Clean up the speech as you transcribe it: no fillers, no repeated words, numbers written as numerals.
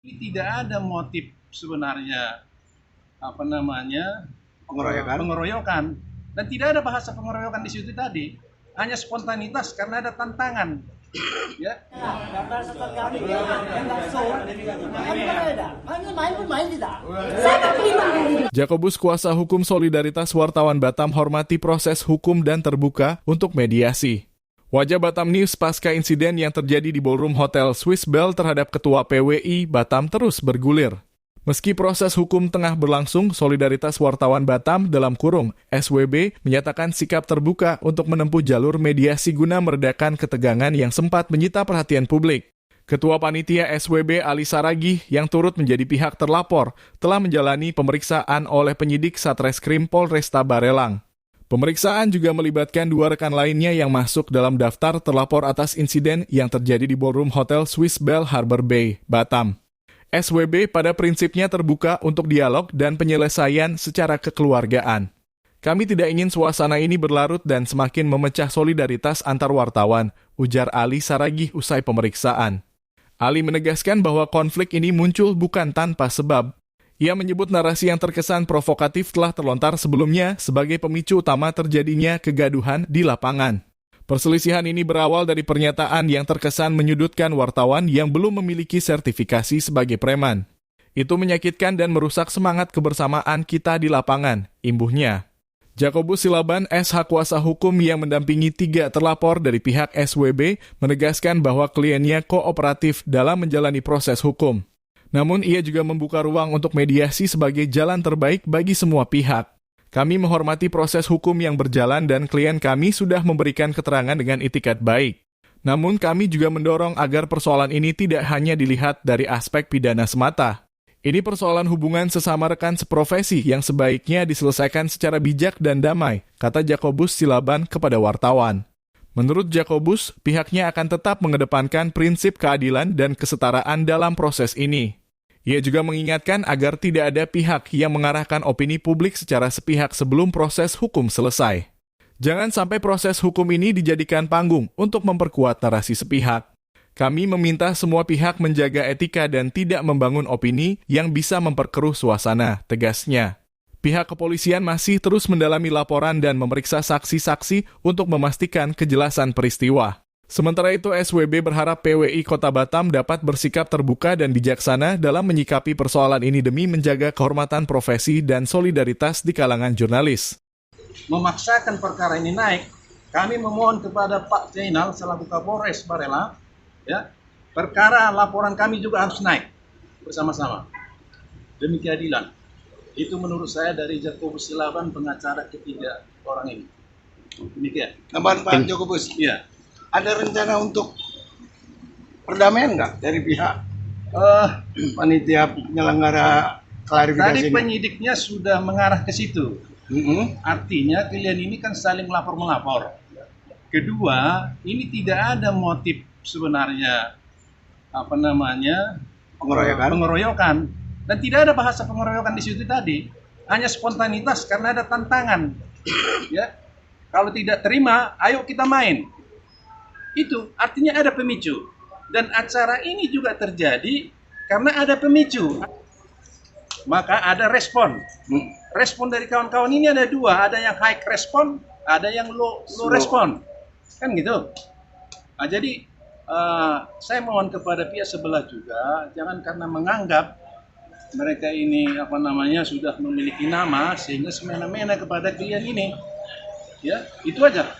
Ini tidak ada motif sebenarnya pengeroyokan dan tidak ada bahasa pengeroyokan di situ tadi, hanya spontanitas karena ada tantangan. Ya. Jakobus kuasa hukum Solidaritas Wartawan Batam hormati proses hukum dan terbuka untuk mediasi. Wajah Batam News pasca insiden yang terjadi di ballroom Hotel Swiss Bell terhadap Ketua PWI Batam terus bergulir. Meski proses hukum tengah berlangsung, Solidaritas Wartawan Batam (SWB) menyatakan sikap terbuka untuk menempuh jalur mediasi guna meredakan ketegangan yang sempat menyita perhatian publik. Ketua Panitia SWB Ali Saragih yang turut menjadi pihak terlapor telah menjalani pemeriksaan oleh penyidik Satreskrim Polresta Barelang. Pemeriksaan juga melibatkan 2 rekan lainnya yang masuk dalam daftar terlapor atas insiden yang terjadi di ballroom Hotel Swiss Bell Harbor Bay, Batam. SWB pada prinsipnya terbuka untuk dialog dan penyelesaian secara kekeluargaan. Kami tidak ingin suasana ini berlarut dan semakin memecah solidaritas antar wartawan, ujar Ali Saragih usai pemeriksaan. Ali menegaskan bahwa konflik ini muncul bukan tanpa sebab. Ia menyebut narasi yang terkesan provokatif telah terlontar sebelumnya sebagai pemicu utama terjadinya kegaduhan di lapangan. Perselisihan ini berawal dari pernyataan yang terkesan menyudutkan wartawan yang belum memiliki sertifikasi sebagai preman. Itu menyakitkan dan merusak semangat kebersamaan kita di lapangan, imbuhnya. Jakobus Silaban, SH kuasa hukum yang mendampingi 3 terlapor dari pihak SWB, menegaskan bahwa kliennya kooperatif dalam menjalani proses hukum. Namun ia juga membuka ruang untuk mediasi sebagai jalan terbaik bagi semua pihak. Kami menghormati proses hukum yang berjalan dan klien kami sudah memberikan keterangan dengan itikat baik. Namun kami juga mendorong agar persoalan ini tidak hanya dilihat dari aspek pidana semata. Ini persoalan hubungan sesama rekan seprofesi yang sebaiknya diselesaikan secara bijak dan damai, kata Jakobus Silaban kepada wartawan. Menurut Jakobus, pihaknya akan tetap mengedepankan prinsip keadilan dan kesetaraan dalam proses ini. Ia juga mengingatkan agar tidak ada pihak yang mengarahkan opini publik secara sepihak sebelum proses hukum selesai. Jangan sampai proses hukum ini dijadikan panggung untuk memperkuat narasi sepihak. Kami meminta semua pihak menjaga etika dan tidak membangun opini yang bisa memperkeruh suasana, tegasnya. Pihak kepolisian masih terus mendalami laporan dan memeriksa saksi-saksi untuk memastikan kejelasan peristiwa. Sementara itu, SWB berharap PWI Kota Batam dapat bersikap terbuka dan bijaksana dalam menyikapi persoalan ini demi menjaga kehormatan profesi dan solidaritas di kalangan jurnalis. Memaksakan perkara ini naik, kami memohon kepada Pak Zainal selaku Kapolres Barelang, ya, perkara laporan kami juga harus naik bersama-sama demi keadilan. Itu menurut saya dari Jakobus Silaban, pengacara ketiga orang ini. Demikian. Tambahan Pak Jakobus. Iya. Ada rencana untuk perdamaian nggak dari pihak panitia penyelenggara klarifikasi? Tadi penyidiknya sudah mengarah ke situ. Artinya kalian ini kan saling lapor-melapor. Kedua, ini tidak ada motif sebenarnya pengeroyokan dan tidak ada bahasa pengeroyokan di situ tadi, hanya spontanitas karena ada tantangan. Ya, kalau tidak terima, ayo kita main. Itu artinya ada pemicu, dan acara ini juga terjadi karena ada pemicu, maka ada respon. Respon dari kawan-kawan ini ada 2, ada yang high respon, ada yang low respon, kan gitu. Nah, jadi saya mohon kepada pihak sebelah juga, jangan karena menganggap mereka ini sudah memiliki nama sehingga semena-mena kepada klien ini. Ya, itu aja.